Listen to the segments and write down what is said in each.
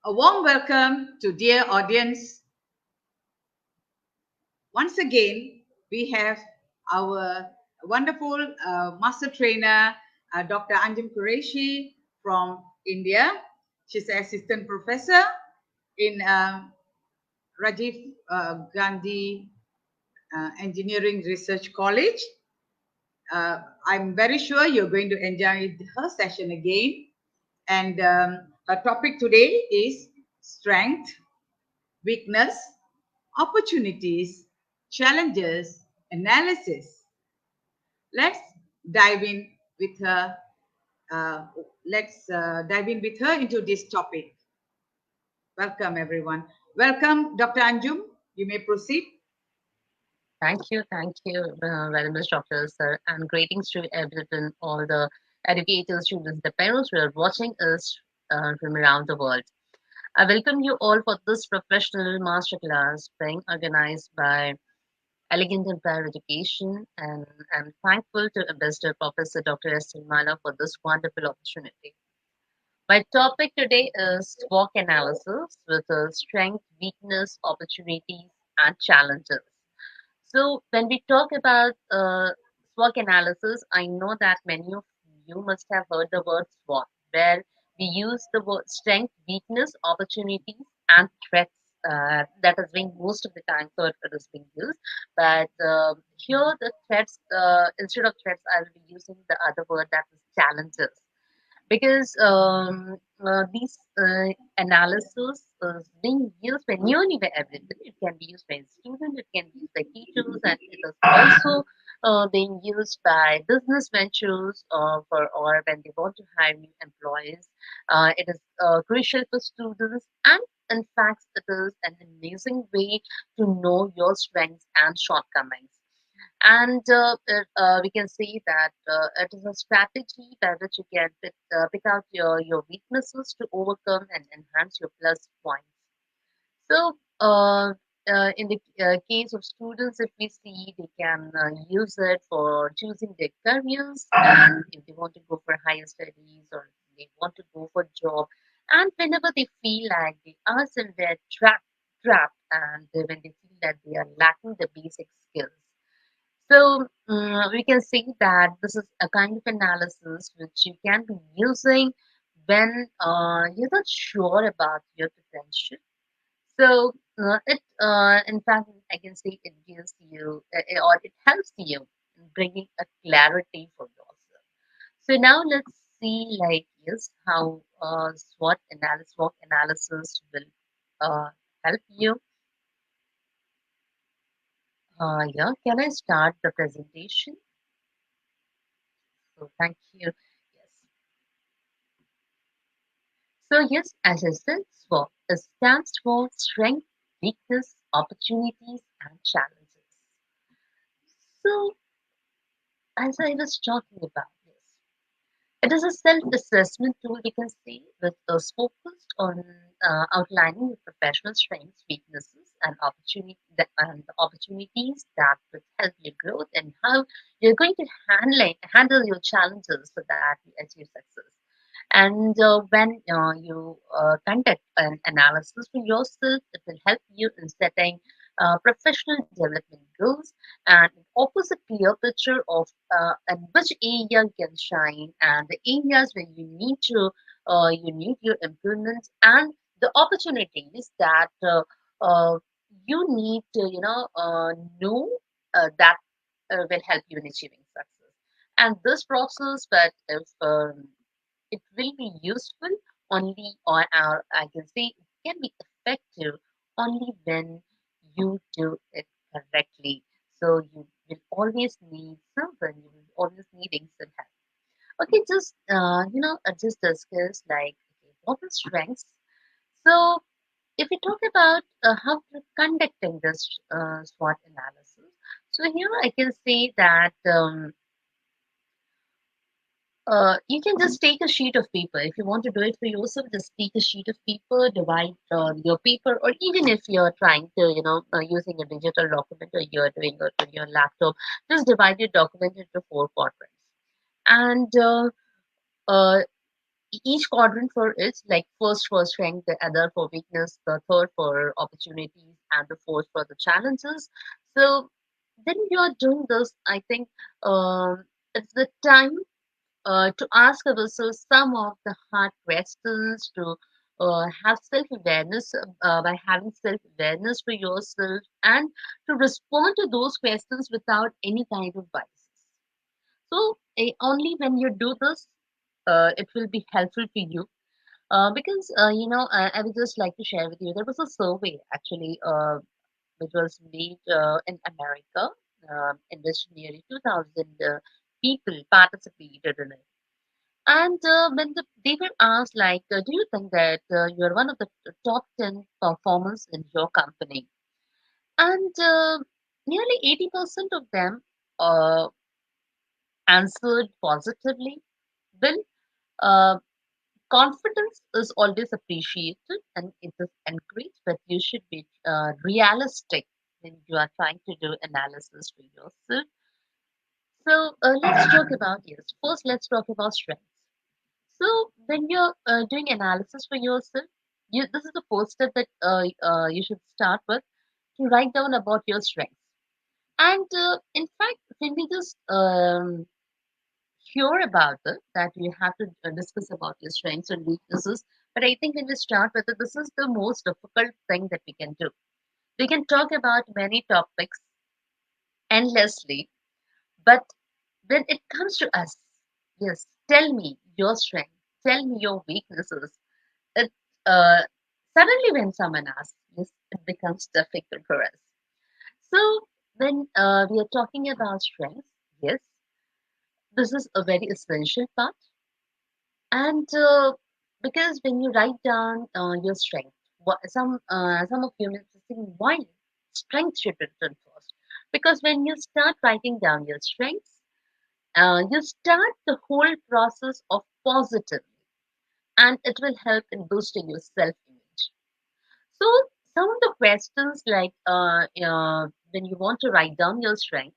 A warm welcome to dear audience. Once again, we have our wonderful master trainer, Dr. Anjum Qureshi from India. She's an assistant professor in Rajiv Gandhi Engineering Research College. I'm very sure you're going to enjoy her session again. And her topic today is strength, weakness, opportunities, challenges, analysis. Let's dive in with her. Let's dive in with her into this topic. Welcome, everyone. Welcome, Dr. Anjum. You may proceed. Thank you very much, Dr. Sir, and greetings to everyone, all the educators, students, the parents who are watching us from around the world. I welcome you all for this professional masterclass being organized by Elegant Empire Education, and I'm thankful to Ambassador Professor Dr. S. Mala for this wonderful opportunity. My topic today is SWOC analysis with strength, weakness, opportunities, and challenges. So when we talk about SWOT analysis, I know that many of you must have heard the word SWOT, where we use the word strength, weakness, opportunities, and threats. That has been most of the time, so it is being used. But here, the threats, instead of threats, I will be using the other word that is challenges because these analysis is being used by nearly by everyone. It can be used by students, it can be used by teachers, and it is also being used by business ventures or when they want to hire new employees. It is crucial for students, and in fact, it is an amazing way to know your strengths and shortcomings. And we can see that it is a strategy by which you can pick out your weaknesses to overcome and enhance your plus points. So, in the case of students, if we see, they can use it for choosing their careers, and if they want to go for higher studies or they want to go for job, and whenever they feel like they are somewhere trapped, and when they feel that they are lacking the basic skills. So we can see that this is a kind of analysis which you can be using when you're not sure about your potential. So in fact, I can say it gives you or it helps you in bringing a clarity for yourself. So now let's see, like, yes, how SWOT analysis will help you. Yeah, can I start the presentation? So thank you. Yes. So yes, as I said, SWOT stands for strength, weakness, opportunities, and challenges. So as I was talking about this, it is a self-assessment tool we can say with is focused on outlining the professional strengths, weaknesses, and and the opportunities that will help your growth and how you're going to handle your challenges so that you achieve success. And when you conduct an analysis for yourself, it will help you in setting professional development goals, and it offers a clear picture of in which area you can shine and the areas where you need your improvements and the opportunities that you need to know that will help you in achieving success. And this process, but if it will be useful only, or I can say it can be effective only when you do it correctly. So you will always need someone, you will always needing some help. Okay, just just discuss like, okay, what are strengths? So if we talk about how to conducting this SWOT analysis, so here I can say that. You can just take a sheet of paper. If you want to do it for yourself, just take a sheet of paper, divide your paper, or even if you're trying to, using a digital document or you're doing it on your laptop, just divide your document into four quadrants. And uh, each quadrant for it, like first for strength, the other for weakness, the third for opportunities, and the fourth for the challenges. So when you are doing this, I think it's the time to ask ourselves some of the hard questions, to have self-awareness, by having self-awareness for yourself, and to respond to those questions without any kind of biases. So only when you do this, it will be helpful to you. Because I would just like to share with you, there was a survey actually, which was made in America, in which nearly 2,000 people participated in it. And when they were asked, like, do you think that you are one of the top 10 performers in your company? And nearly 80% of them uh, answered positively. Well, uh, confidence is always appreciated and it is encouraged, but you should be realistic when you are trying to do analysis for yourself. So let's talk about, yes. First, let's talk about strengths. So when you're doing analysis for yourself, this is the first step that you should start with, to write down about your strengths. And in fact, when we just hear about it, that you have to discuss about your strengths and weaknesses, but I think when we start with it, this is the most difficult thing that we can do. We can talk about many topics endlessly, but when it comes to us, yes, tell me your strength, tell me your weaknesses. It uh, suddenly when someone asks, yes, it becomes difficult for us. So when we are talking about strengths, yes, this is a very essential part. And because when you write down your strength, some of you may be thinking, why strength should be written first? Because when you start writing down your strengths, you start the whole process of positively, and it will help in boosting your self-image. So some of the questions, like when you want to write down your strength,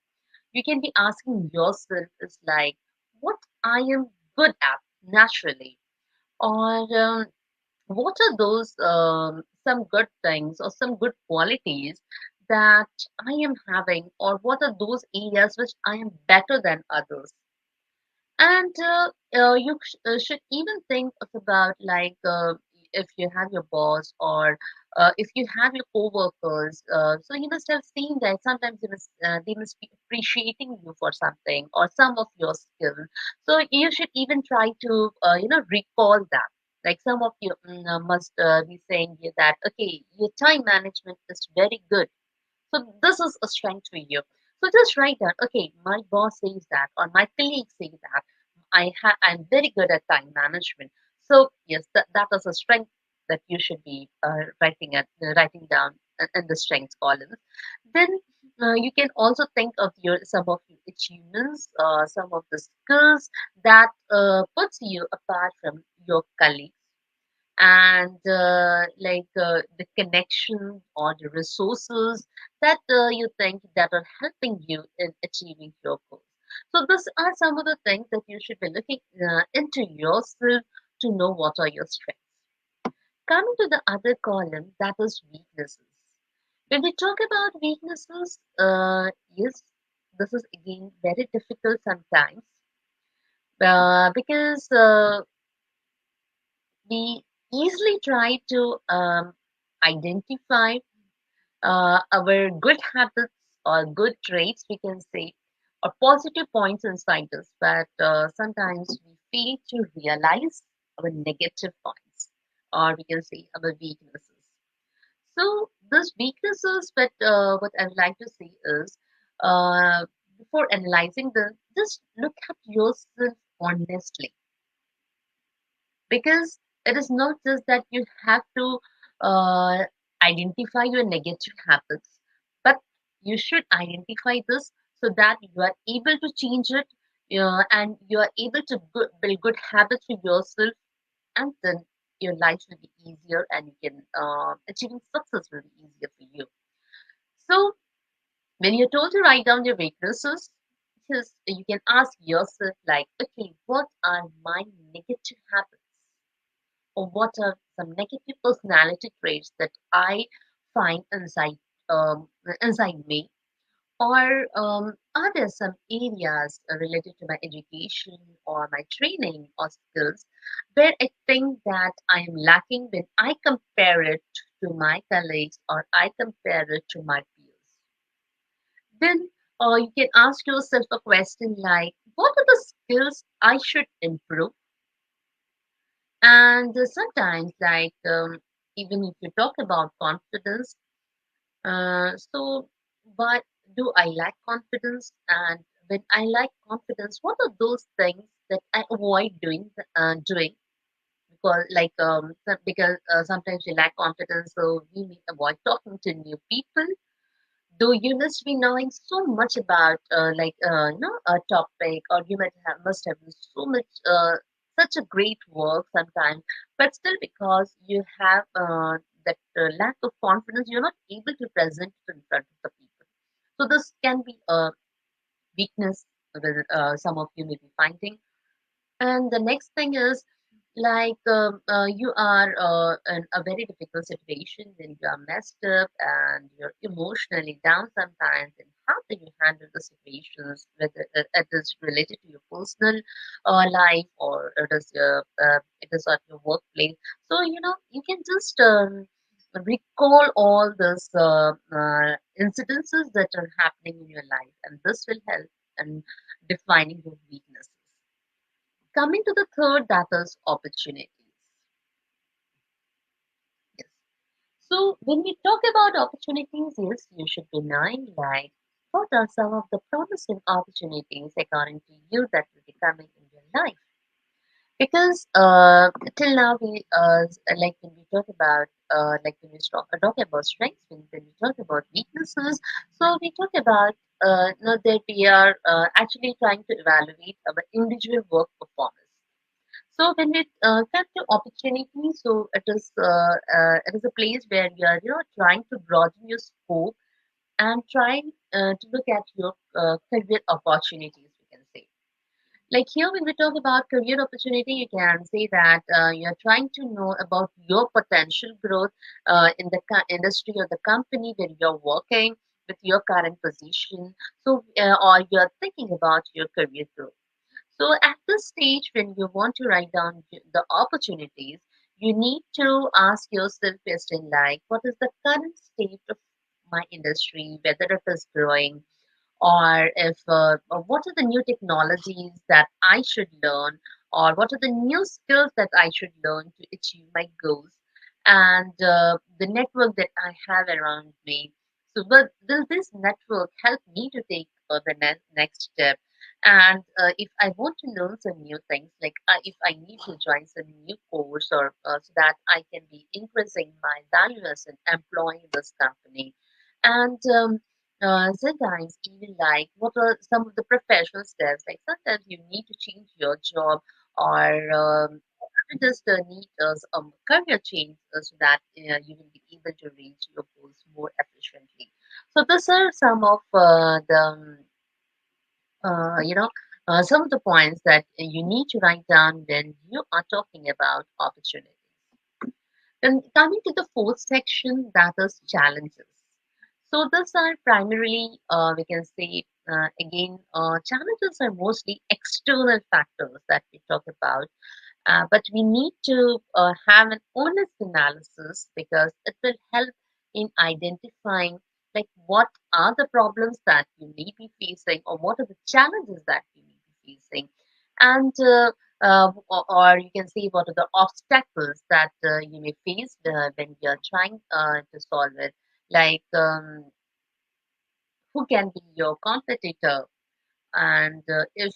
you can be asking yourself is like, what I am good at naturally, or what are those some good things or some good qualities that I am having, or what are those areas which I am better than others. And you should even think of about, like, if you have your boss, or if you have your co-workers, so you must have seen that sometimes they must be appreciating you for something or some of your skill. So you should even try to recall that. Like some of you must be saying you that, okay, your time management is very good, so this is a strength for you. So just write down, okay, my boss says that, or my colleague says that. I'm very good at time management. So yes, that is a strength that you should be writing down in the strengths column. Then you can also think of your some of your achievements, some of the skills that puts you apart from your colleagues, and the connection or the resources that you think that are helping you in achieving your goals. So these are some of the things that you should be looking into yourself to know what are your strengths. Coming to the other column, that is weaknesses. When we talk about weaknesses, yes, this is again very difficult sometimes, because we easily try to identify our good habits or good traits, we can say, or positive points inside us, but sometimes we fail to realize our negative points, or we can say our weaknesses. So those weaknesses, but what I would like to say is, before analyzing them, just look at yourself honestly, because it is not just that you have to uh, identify your negative habits, but you should identify this so that you are able to change it, and you are able to build good habits for yourself, and then your life will be easier, and you can achieving success will be easier for you. So when you're told to write down your weaknesses, just you can ask yourself, like, okay, what are my negative habits? or what are some negative personality traits that I find um, inside me, or are there some areas related to my education or my training or skills where I think that I am lacking when I compare it to my colleagues or I compare it to my peers? Then you can ask yourself a question like, what are the skills I should improve? And sometimes, even if you talk about confidence, so, but do I lack confidence? And when I lack confidence, what are those things that I avoid doing? Because, because sometimes we lack confidence, so we may avoid talking to new people. Though you must be knowing so much about a topic, or you must have so much such a great work sometimes, but still because you have that lack of confidence, you're not able to present it in front of the people. So this can be a weakness that some of you may be finding. And the next thing is you are in a very difficult situation when you are messed up and you're emotionally down sometimes. And how do you handle the situations, whether it is related to your personal life or it is at your workplace? So you can just recall all those incidences that are happening in your life, and this will help in defining your weaknesses. Coming to the third, that is opportunities. Yes. So when we talk about opportunities, yes, you should be knowing like what are some of the promising opportunities according to you that will be coming in your life. Because till now we like when we talk about when we talk about strengths, when we talk about weaknesses, so we talk about that we are actually trying to evaluate our individual work performance. So when it comes to opportunity, so it is a place where you are trying to broaden your scope and trying to look at your career opportunities. We can say, like here when we talk about career opportunity, you can say that you're trying to know about your potential growth in the industry or the company where you're working with your current position. So or you're thinking about your career growth. So at this stage, when you want to write down the opportunities, you need to ask yourself question like, what is the current state of my industry, whether it is growing, or if or what are the new technologies that I should learn, or what are the new skills that I should learn to achieve my goals, and the network that I have around me. So, but will this network help me to take the next step? And if I want to learn some new things, like if I need to join some new course, or so that I can be increasing my value as an employee in this company, and sometimes even like what are some of the professional steps? Like sometimes you need to change your job, or you just need some career change so that you will be able to reach your goals more efficiently. So these are some of some of the points that you need to write down when you are talking about opportunities. Then coming to the fourth section, that is challenges. So these are primarily, we can say, challenges are mostly external factors that we talk about, but we need to have an honest analysis because it will help in identifying like what are the problems that you may be facing, or what are the challenges that you may be facing, and or you can see what are the obstacles that you may face when you're trying to solve it. Like who can be your competitor, and if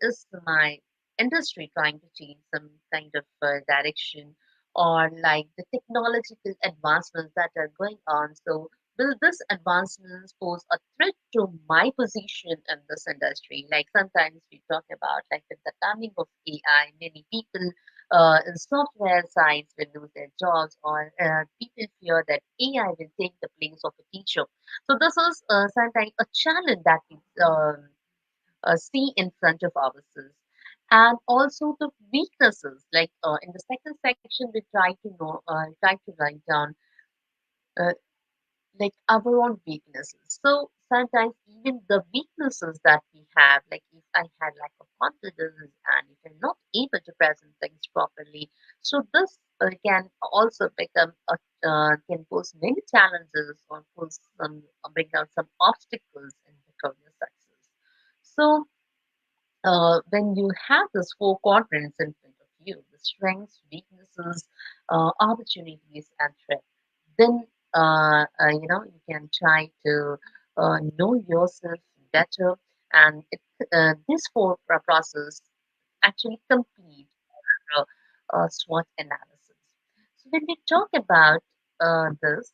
is my industry trying to change some kind of direction, or like the technological advancements that are going on, so will this advancements pose a threat to my position in this industry? Like sometimes we talk about like with the coming of AI, many people in software sites will lose their jobs, or people fear that AI will take the place of a teacher. So this is sometimes a challenge that we see in front of ourselves. and also the weaknesses. Like in the second section, we try to write down uh, like our own weaknesses. So sometimes even the weaknesses that we have, like if I had lack of confidence and if I'm not able to present things properly, so this can also become can pose many challenges or pose some bring down some obstacles in the career success. So when you have those four quadrants in front of you, the strengths, weaknesses, opportunities, and threats, then you can try to know yourself better, and this four process actually complete SWOT analysis. So when we talk about this,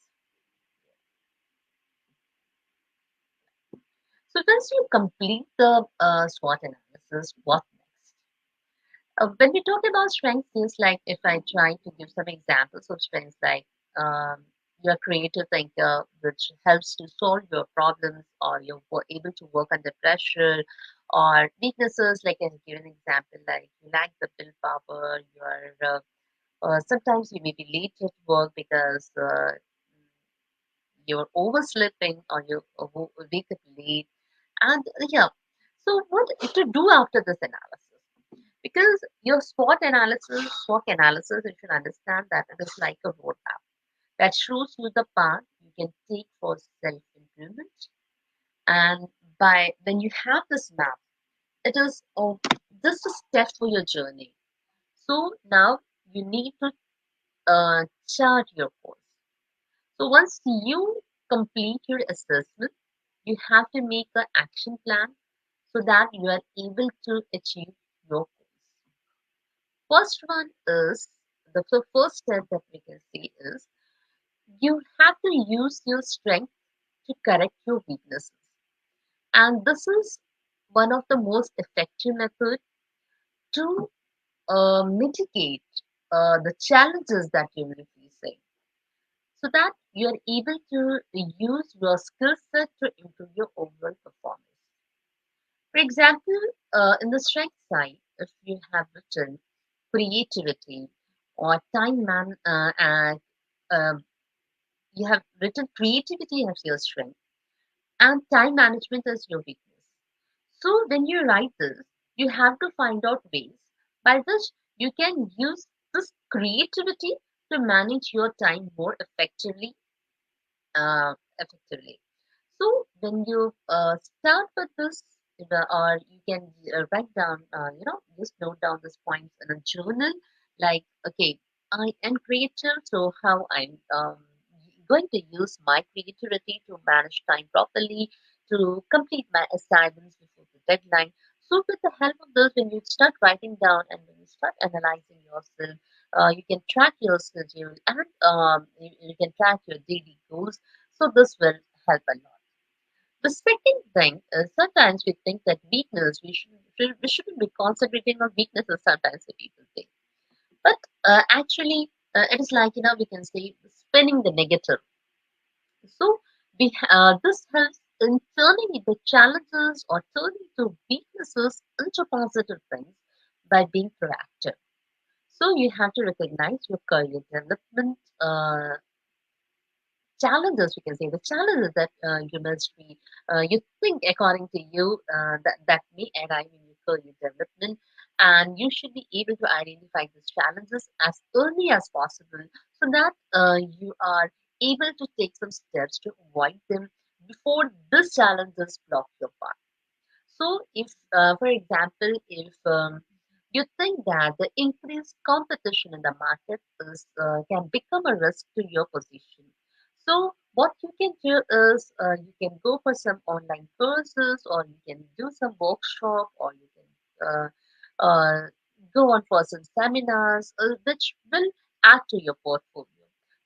so once you complete the SWOT analysis, what next? When we talk about strengths, things like if I try to give some examples of strengths, like um, you're a creative thinker, which helps to solve your problems, or you're able to work under pressure, or weaknesses, like I give an example, like you lack the willpower, sometimes you may be late at work because you're oversleeping or you wake up late. And yeah, so what to do after this analysis? Because your SWOT analysis, you should understand that it is like a roadmap that shows you the path you can take for self-improvement. And by when you have this map, it is just a step for your journey. So now you need to chart your course. So once you complete your assessment, you have to make an action plan so that you are able to achieve your goals. First one is the first step that we can see is you have to use your strength to correct your weaknesses. And this is one of the most effective methods to mitigate the challenges that you will be facing so that you are able to use your skill set to improve your overall performance. For example, in the strength side, if you have written creativity or time man and um, you have written creativity as your strength and time management as your weakness. So when you write this, you have to find out ways by which you can use this creativity to manage your time more effectively. So when you start with this, or you can write down, just note down these points in a journal. Like, okay, I am creative, so how I'm going to use my creativity to manage time properly, to complete my assignments before the deadline. So with the help of this, when you start writing down and when you start analyzing yourself, you can track your schedule and you can track your daily goals, so this will help a lot. The second thing is sometimes we think that weakness, we shouldn't be concentrating on weaknesses sometimes the people think. But actually, it is like, we can say spinning the negative. So this helps in turning the challenges or turning the weaknesses into positive things by being proactive. So you have to recognize your career development challenges, we can say the challenges that you must be you think according to you that may arrive in your career development, and you should be able to identify these challenges as early as possible so that you are able to take some steps to avoid them before these challenges block your path. So, if, for example, if you think that the increased competition in the market can become a risk to your position, so what you can do is you can go for some online courses, or you can do some workshop, or you can go on for some seminars, which will add to your portfolio.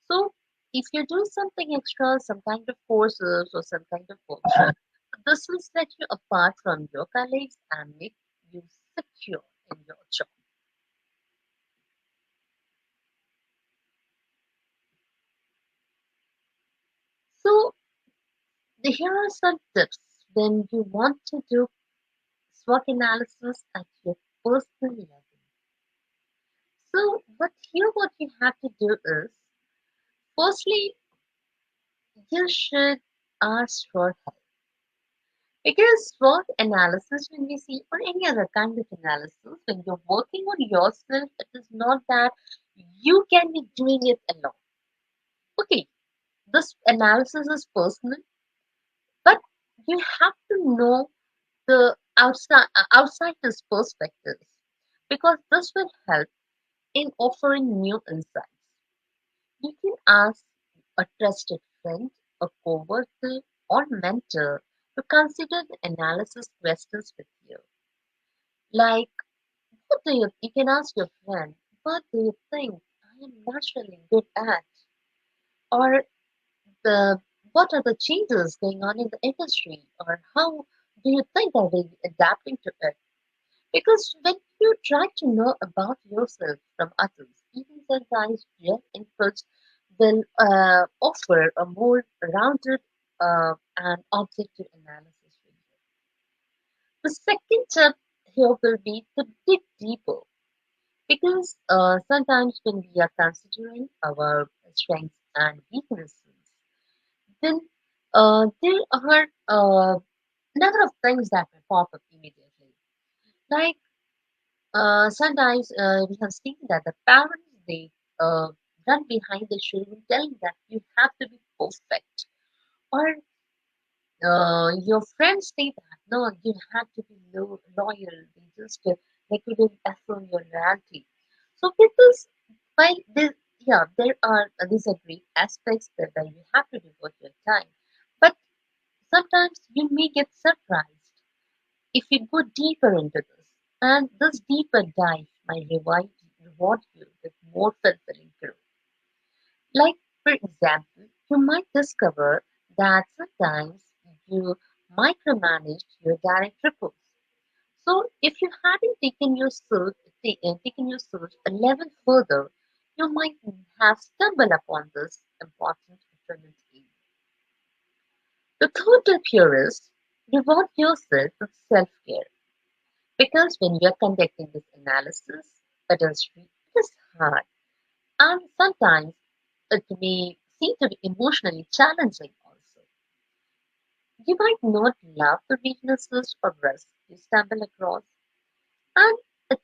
So, if you do something extra, some kind of courses or some kind of workshop, this will set you apart from your colleagues and make you secure in your job. So, here are some tips when you want to do SWOT analysis at your personal level. So, what you have to do is, firstly, you should ask for help. Because SWOT analysis, when we see, or any other kind of analysis, when you're working on yourself, it is not that you can be doing it alone. Okay, this analysis is personal, but you have to know the outsider's perspectives because this will help in offering new insights. You can ask a trusted friend, a coworker, or mentor to consider the analysis questions with you. Like, you can ask your friend, what do you think I am naturally good at? Or the what are the changes going on in the industry? Or how do you think I will be adapting to it? Because when you try to know about yourself from others, even sometimes your inputs will offer a more rounded and objective analysis for you. The second tip here will be to dig deeper because sometimes when we are considering our strengths and weaknesses, then there are a number of things that will pop up immediately. Like sometimes we have seen that the parents they run behind the children, telling that you have to be perfect, or your friends say that no, you have to be loyal. They just they couldn't affirm your loyalty. So with this, while this, yeah, there are these are great aspects that you have to devote your time, but sometimes you may get surprised if you go deeper into this, and this deeper dive might reward you with more fulfilling growth. Like, for example, you might discover that sometimes you micromanage your direct reports. So, if you hadn't taken your search a level further, you might have stumbled upon this important improvement area. The third tip here is reward yourself with self-care. Because when you're conducting this analysis, it is hard and sometimes it may seem to be emotionally challenging also. You might not love the weaknesses or risks you stumble across, and it,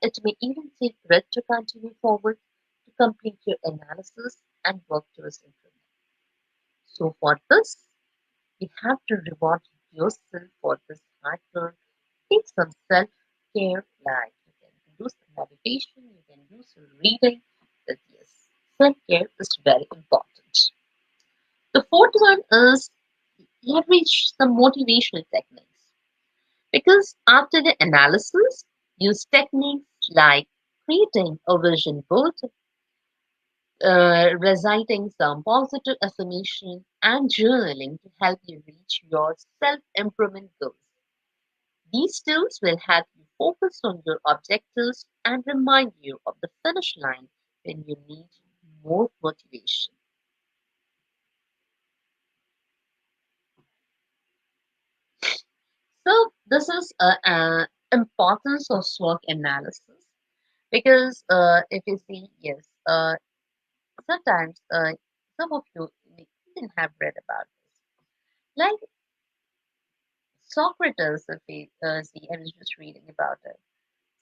it may even take grit to continue forward to complete your analysis and work towards improvement. So for this, you have to reward yourself for this hard work. Take some self care, like you can do some meditation, you can do some reading. But yes, self care is very important. The fourth one is leverage some motivational techniques because after the analysis, use techniques like creating a vision board, reciting some positive affirmation, and journaling to help you reach your self improvement goals. These tools will help you focus on your objectives and remind you of the finish line when you need more motivation. So this is importance of SWOC analysis because if you see, yes, sometimes some of you may even have read about this. Like Socrates, if we see, I was just reading about it.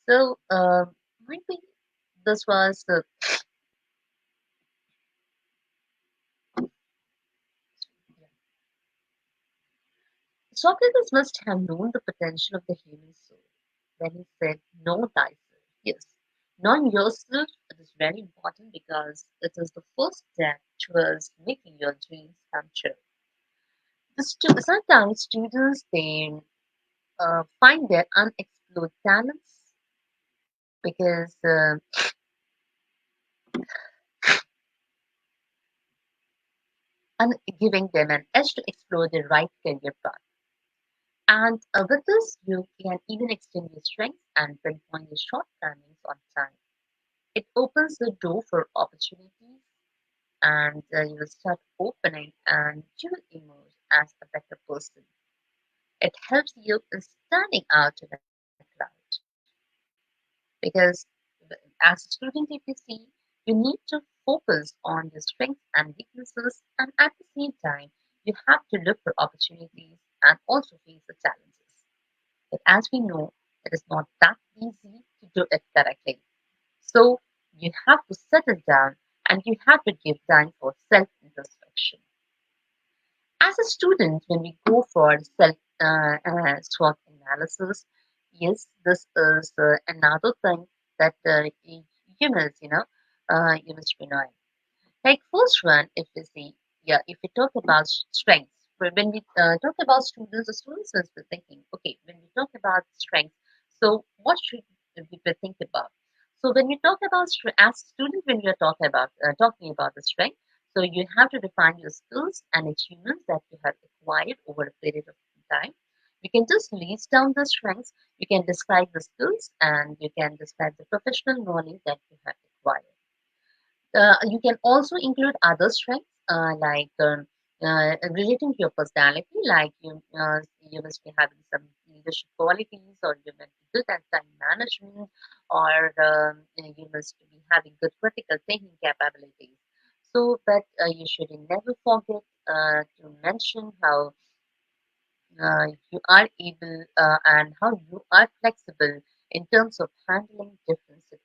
So might be this was Socrates must have known the potential of the human soul when he said, "Know thyself." Yes, knowing yourself it is very important because it is the first step towards making your dreams come true. Sometimes students they find their unexplored talents because and giving them an edge to explore the right career path. And with this, you can even extend your strengths and pinpoint your shortcomings on time. It opens the door for opportunities and you will start opening and you will emerge as a better person. It helps you in standing out in a crowd. because as a student, if you see, you need to focus on your strengths and weaknesses, and at the same time, you have to look for opportunities and also face the challenges. But as we know, it is not that easy to do it correctly. So you have to settle down and you have to give time for self introspection. As a student, when we go for self SWOT analysis, yes, this is another thing that you must be knowing. Like first one, if we see, yeah, if we talk about strengths, when we talk about students, the students must be thinking, okay, when we talk about strengths, so what should we think about? So when we talk about as students, when we are talking about the strength, so you have to define your skills and achievements that you have acquired over a period of time. You can just list down the strengths, you can describe the skills, and you can describe the professional knowledge that you have acquired. You can also include other strengths relating to your personality, like you must be having some leadership qualities, or you must be good at time management, or you must be having good critical thinking capabilities. So, but you should never forget to mention how you are able and how you are flexible in terms of handling different situations.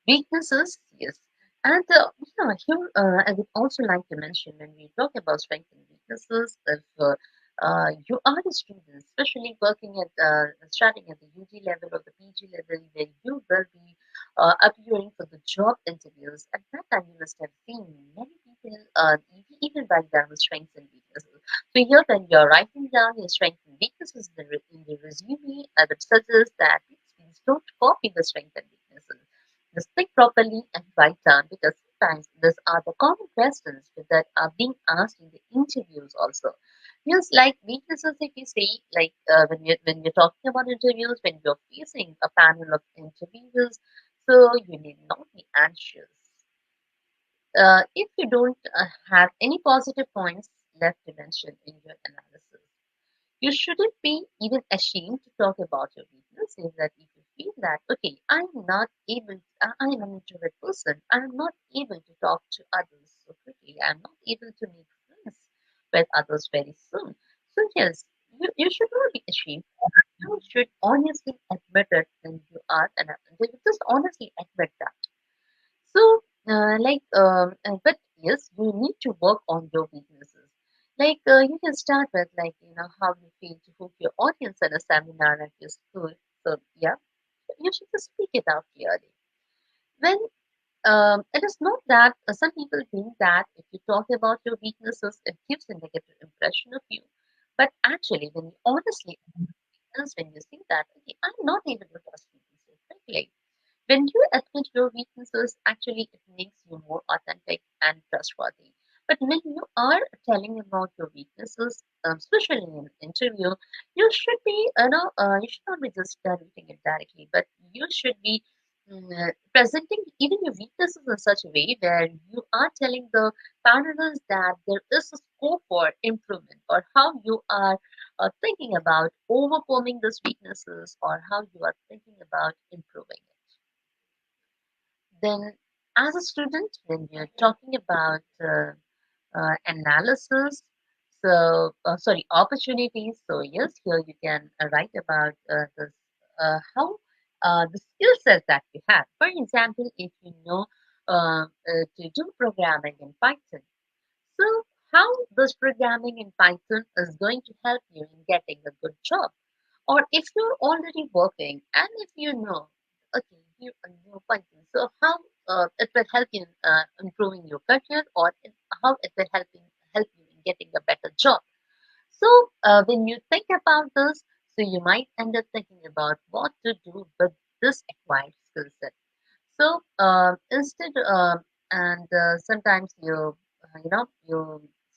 Weaknesses, yes. And here I would also like to mention when we talk about strengths and weaknesses, if you are a student, especially working at starting at the UG level or the PG level, where you will be appearing for the job interviews, at that time you must have seen many people even write down the strengths and weaknesses. So here, when you're writing down your strengths and weaknesses in the resume, that suggests that please don't copy the strengths and weaknesses. Just think properly and write down, because sometimes these are the common questions that are being asked in the interviews also. Yes, like weaknesses, if you say, like when you're talking about interviews, when you're facing a panel of interviewers, so you need not be anxious. If you don't have any positive points left to mention in your analysis, you shouldn't be even ashamed to talk about your weakness. Is that if you feel that, okay, I'm not able, I'm an introvert person, I'm not able to talk to others so quickly, I'm not able to make friends with others very soon. So, yes, you should not be ashamed. You should honestly admit it when you are, and just honestly admit that. So, but yes, you need to work on your weaknesses. You can start with how you feel to hook your audience at a seminar at your school. So yeah, you should just speak it out clearly. When it is not that some people think that if you talk about your weaknesses, it gives a negative impression of you. But actually, when you honestly, when you see that, okay, I'm not able to trust people so quickly, when you admit your weaknesses, actually it makes you more authentic and trustworthy. But when you are telling about your weaknesses, especially in an interview, you should not be just directing it directly, but you should be presenting even your weaknesses in such a way where you are telling the panelists that there is a scope for improvement, or how you are thinking about overcoming those weaknesses, or how you are thinking about improving it. Then, as a student, when you're talking about analysis, opportunities. So yes, here you can write about how the skill set that you have. For example, if you know to do programming in Python, so how this programming in Python is going to help you in getting a good job. Or if you're already working and if you know, okay, you know Python, so how it will help you in improving your career, or how it will help you in getting a better job. So when you think about this, so you might end up thinking about what to do with this acquired skill set. So instead, and sometimes you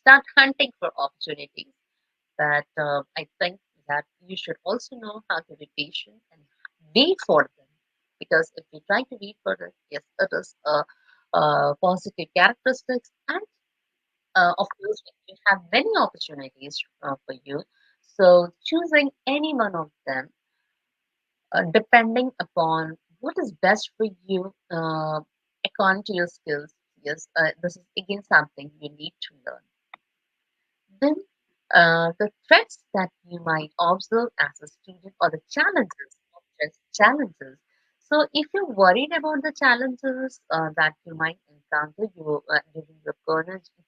start hunting for opportunities. That I think that you should also know how to be patient and wait for them. Because if you try to wait for it, yes, it is a positive characteristics, and of course, you have many opportunities for you. So choosing any one of them depending upon what is best for you according to your skills. Yes, this is again something you need to learn. Then, the threats that you might observe as a student or the challenges, not just challenges. So, if you're worried about the challenges that you might encounter during your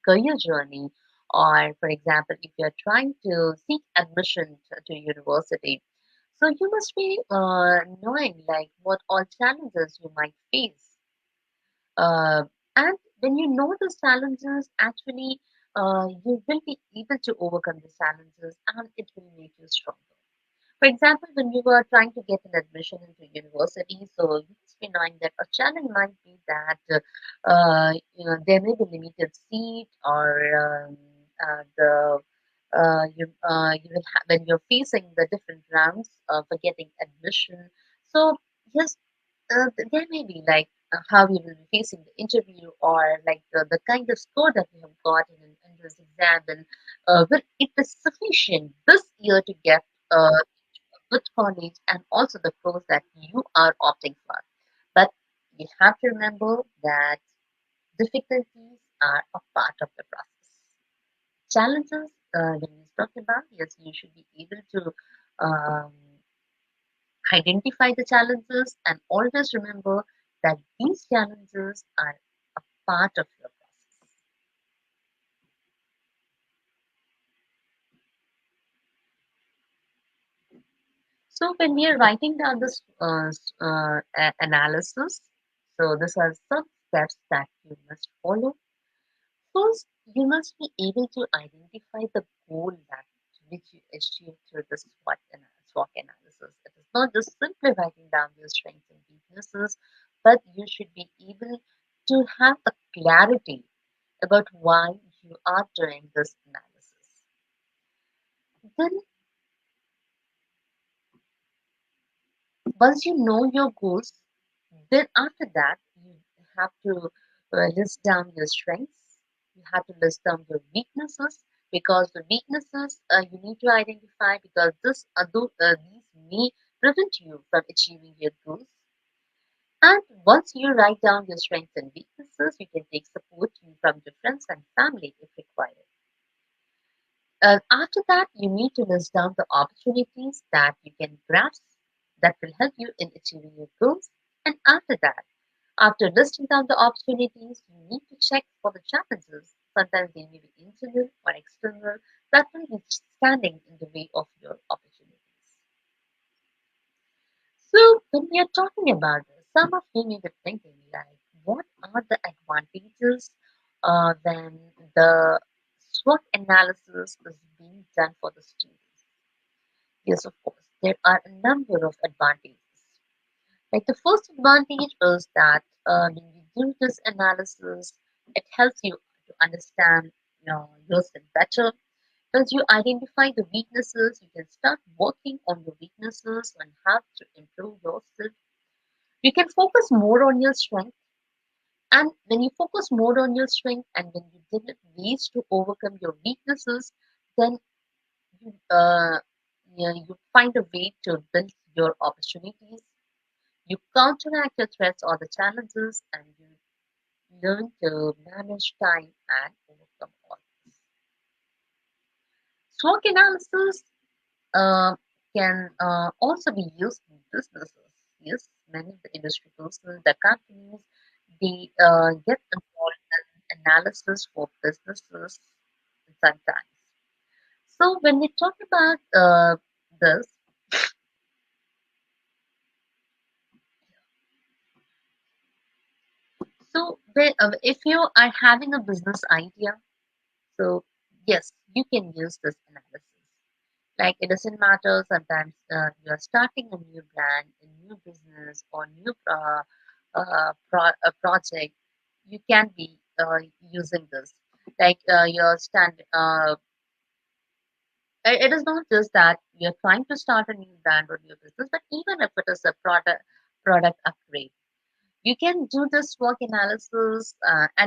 career journey, or for example, if you're trying to seek admission to university, so you must be knowing like what all challenges you might face. Uh, and when you know those challenges, actually, you will be able to overcome the challenges and it will make you stronger. For example, when you were trying to get an admission into university, so you must be knowing that a challenge might be that there may be limited seat or you will have when you're facing the different rounds for getting admission. So yes, there may be like how you will be facing the interview or like the kind of score that you have got in this exam and will it be sufficient this year to get a good college and also the course that you are opting for. But you have to remember that difficulties are a part of the process. Challenges, when we talk about, yes, you should be able to um, identify the challenges and always remember that these challenges are a part of your process. So when we are writing down this analysis, so these are some steps that you must follow. First, you must be able to identify the goal that which you achieve through the SWOT analysis. It is not just simply writing down your strengths and weaknesses, but you should be able to have a clarity about why you are doing this analysis. Then, once you know your goals, then after that, you have to list down your strengths. You have to list down your weaknesses because the weaknesses you need to identify because these may prevent you from achieving your goals. And once you write down your strengths and weaknesses, you can take support from your friends and family if required. After that, you need to list down the opportunities that you can grasp that will help you in achieving your goals. And after that, after listing down the opportunities, you need to check for the challenges. Sometimes they may be internal or external that will be standing in the way of your opportunities. So, when we are talking about this, some of you may be thinking, like, what are the advantages when the SWOT analysis is being done for the students? Yes, of course, there are a number of advantages. Like the first advantage is that when you do this analysis, it helps you to understand yourself better. As you identify the weaknesses, you can start working on the weaknesses and how to improve yourself. You can focus more on your strength, and when you focus more on your strength and when you develop ways to overcome your weaknesses, then you you find a way to build your opportunities. You counteract the threats or the challenges, and you learn to manage time and overcome all this. SWOT analysis uh, can also be used in businesses. Yes, many of the industry persons, the companies, they get involved in analysis for businesses sometimes. So when we talk about this, if you are having a business idea, so yes, you can use this analysis. Like it doesn't matter sometimes you're starting a new brand, a new business, or new a project, you can be using this. Like your stand, it is not just that you're trying to start a new brand or new business, but even if it is a product upgrade, you can do this work analysis at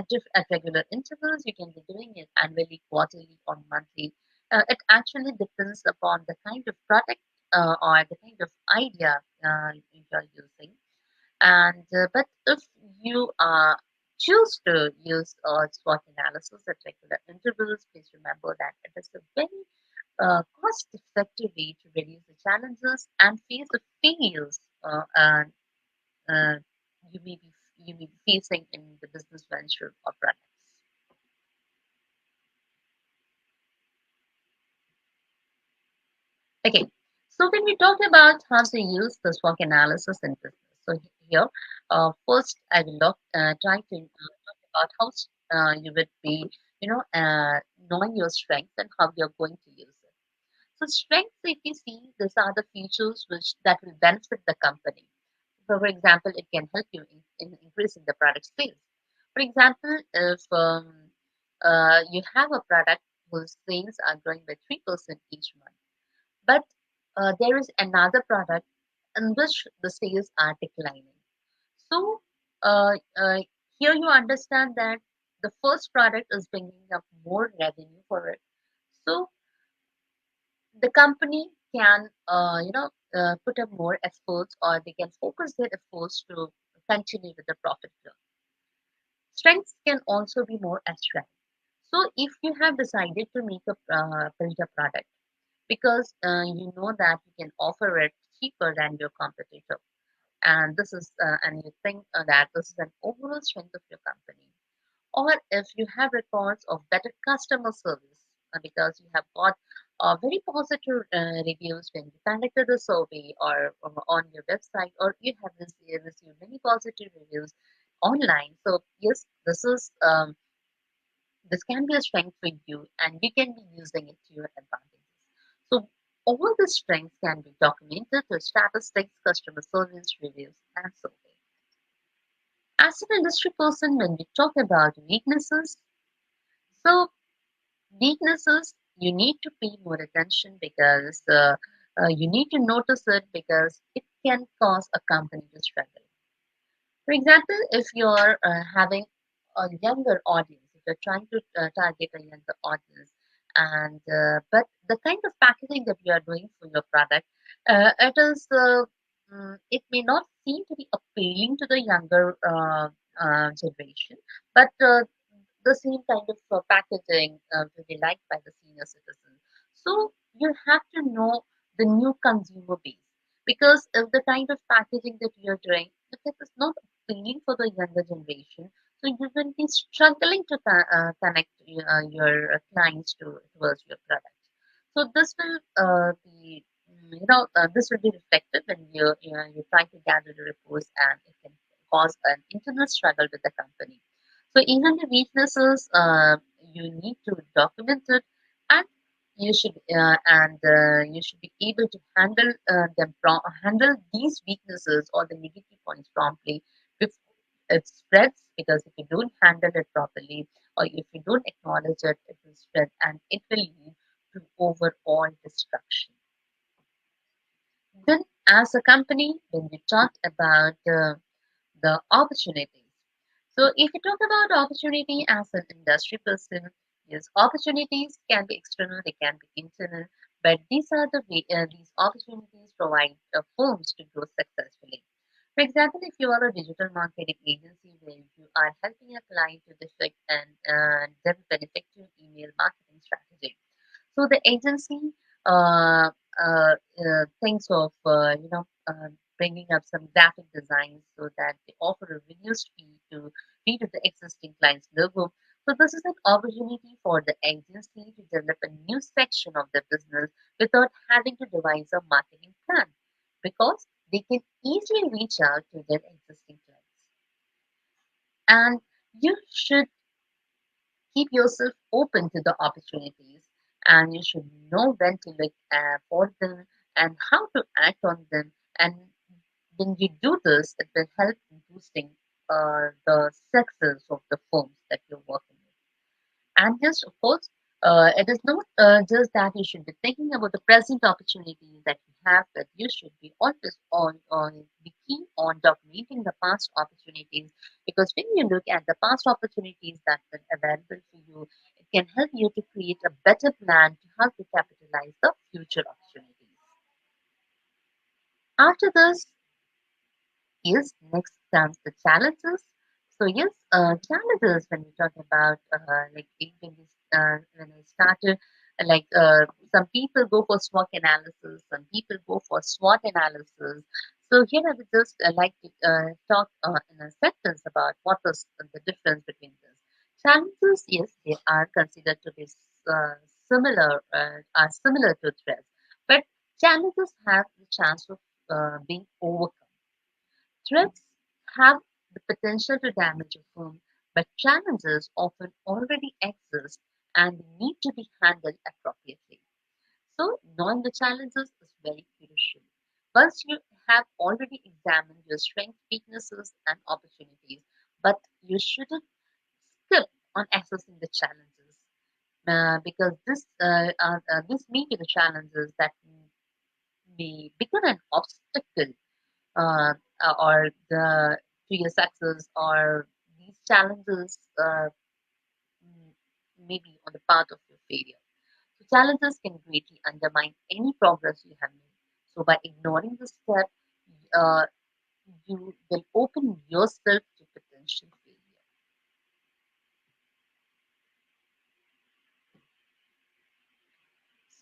regular intervals. You can be doing it annually, quarterly, or monthly. It actually depends upon the kind of product or the kind of idea you're using. And but if you choose to use SWOT analysis at regular intervals, please remember that it is a very cost-effective way to reduce the challenges and face the failures uh, you may be you may be facing in the business venture or products. Okay, so when we talk about how to use the SWOT analysis in business, so here, first I will try to talk about how you would be, knowing your strengths and how you're going to use it. So strengths, if you see, these are the features which that will benefit the company. So, for example, it can help you in increasing the product sales. For example, if you have a product whose sales are growing by 3% each month, but there is another product in which the sales are declining. So here you understand that the first product is bringing up more revenue for it. So the company can, put up more efforts, or they can focus their efforts to continue with the profit growth. Strengths can also be more abstract. So if you have decided to build a product because you know that you can offer it cheaper than your competitor, and you think that this is an overall strength of your company, or if you have records of better customer service because you have got very positive reviews when you conducted a survey or on your website, or you have received many positive reviews online. So yes, this can be a strength for you, and you can be using it to your advantage. So all the strengths can be documented through statistics, customer service reviews, and survey. As an industry person, when we talk about weaknesses, so weaknesses, you need to pay more attention because you need to notice it because it can cause a company to struggle. For example, if you're having a younger audience, if you're trying to target a younger audience, and but the kind of packaging that you are doing for your product, it may not seem to be appealing to the younger generation, but the same kind of packaging will be liked by the senior citizens. So you have to know the new consumer base because if the kind of packaging that you're doing, if it is not appealing for the younger generation, so you will be struggling to connect your clients towards your product. So this will this will be reflected when you try to gather the reports, and it can cause an internal struggle with the company. So even the weaknesses, you need to document it, and you should be able to handle these weaknesses or the negative points promptly before it spreads. Because if you don't handle it properly, or if you don't acknowledge it, it will spread and it will lead to overall destruction. Then, as a company, when we talk about the opportunities. So, if you talk about opportunity as an industry person, yes, opportunities can be external, they can be internal, but these opportunities provide firms to grow successfully. For example, if you are a digital marketing agency where you are helping a client to develop an effective email marketing strategy, so the agency thinks of bringing up some graphic designs so that they offer a reduced fee to the existing client's logo. So this is an opportunity for the agency to develop a new section of the business without having to devise a marketing plan because they can easily reach out to their existing clients. And you should keep yourself open to the opportunities, and you should know when to look for them and how to act on them. And when you do this, it will help in boosting the success of the firms that you're working with. And yes, of course, it is not just that you should be thinking about the present opportunities that you have, but you should be always be keen on documenting the past opportunities. Because when you look at the past opportunities that were available to you, it can help you to create a better plan to how to capitalize the future opportunities. After this, yes, next comes the challenges. So yes, challenges when we talk about when I started, some people go for SWOC analysis, some people go for SWOT analysis. So here I would just like to talk in a sentence about what is the difference between this. Challenges, yes, they are considered to be are similar to threats, but challenges have the chance of being overcome. Threats have the potential to damage a firm, but challenges often already exist and need to be handled appropriately. So, knowing the challenges is very crucial. Once you have already examined your strengths, weaknesses, and opportunities, but you shouldn't skip on assessing the challenges because this may be the challenges that may become an obstacle uh, or to your success or these challenges mm, maybe on the path of your failure. So challenges can greatly undermine any progress you have made. So by ignoring this step, uh, you will open yourself to potential failure.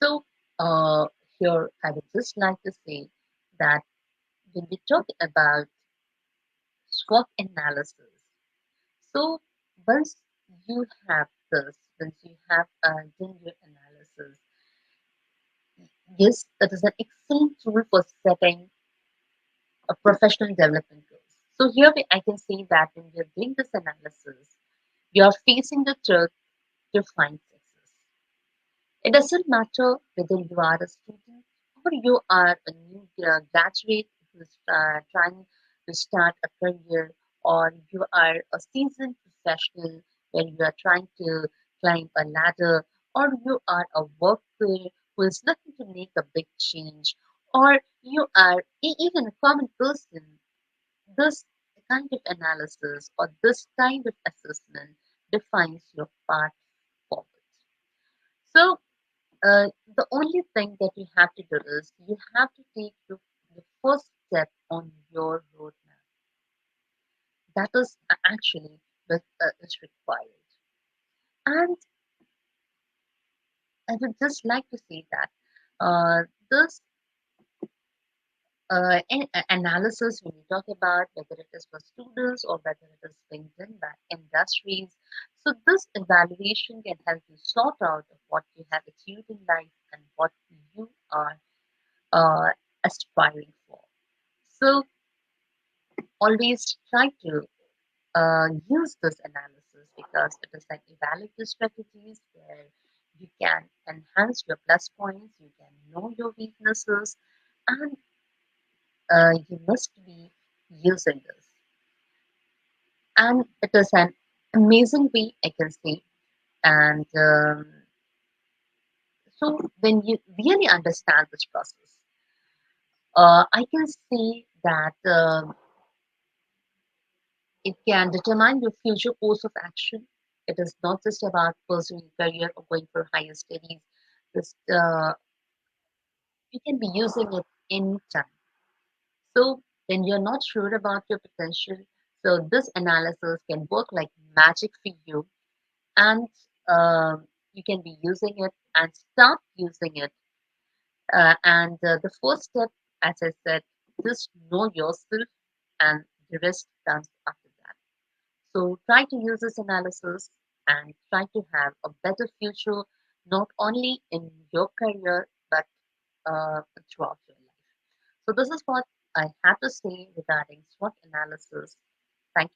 So here I would just like to say that when we talk about SWOT analysis, so once you have once you have done your analysis, yes, that is an excellent tool for setting a professional development goals. So here I can say that when you're doing this analysis, you're facing the truth to find success. It doesn't matter whether you are a student or you are a new graduate who's trying to start a career, or you are a seasoned professional where you are trying to climb a ladder, or you are a worker who is looking to make a big change, or you are even a common person. This kind of analysis or this kind of assessment defines your path forward. So, the only thing that you have to do is you have to take the first step on your roadmap. That is actually what is required. And I would just like to say that this analysis, when you talk about whether it is for students or whether it is being done by industries, so this evaluation can help you sort out of what you have achieved in life and what you are uh, aspiring for. So always try to use this analysis because it is an evaluative strategies where you can enhance your plus points, you can know your weaknesses, and you must be using this. And it is an amazing way, I can say. And so when you really understand this process, I can say that it can determine your future course of action. It is not just about pursuing a career or going for higher studies. This, you can be using it anytime. So when you're not sure about your potential, so this analysis can work like magic for you, and you can be using it and start using it. And the first step, as I said, just know yourself, and the rest comes after that. So try to use this analysis and try to have a better future, not only in your career, but throughout your life. So this is what I have to say regarding SWOT analysis. Thank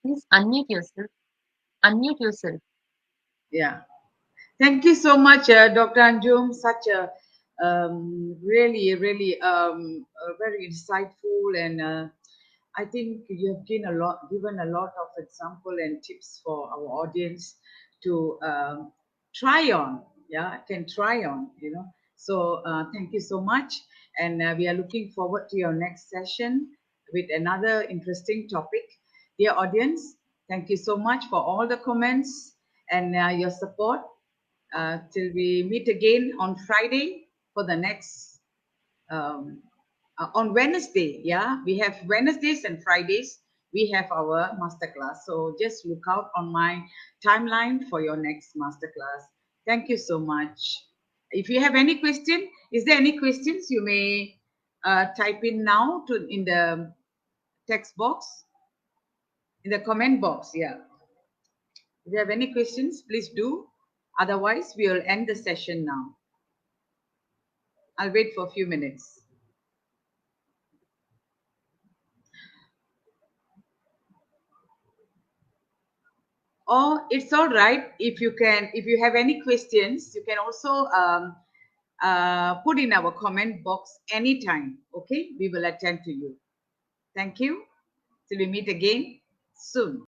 you. Please unmute yourself. Unmute yourself. Yeah. Thank you so much, Dr. Anjum. Such a really very insightful, and I think you have given a lot of example and tips for our audience to try on. Yeah, can try on. So thank you so much, and we are looking forward to your next session with another interesting topic. Dear audience, thank you so much for all the comments and your support. till we meet again on Friday for the next um, on Wednesday. Yeah, we have Wednesdays and Fridays. We have our masterclass. So just look out on my timeline for your next masterclass. Thank you so much. If you have any question, is there any questions you may type in now to in the text box, in the comment box? Yeah. If you have any questions, please do. Otherwise, we will end the session now. I'll wait for a few minutes. Or it's all right if you can, if you have any questions, you can also put in our comment box anytime. Okay, we will attend to you. Thank you. Till we meet again soon.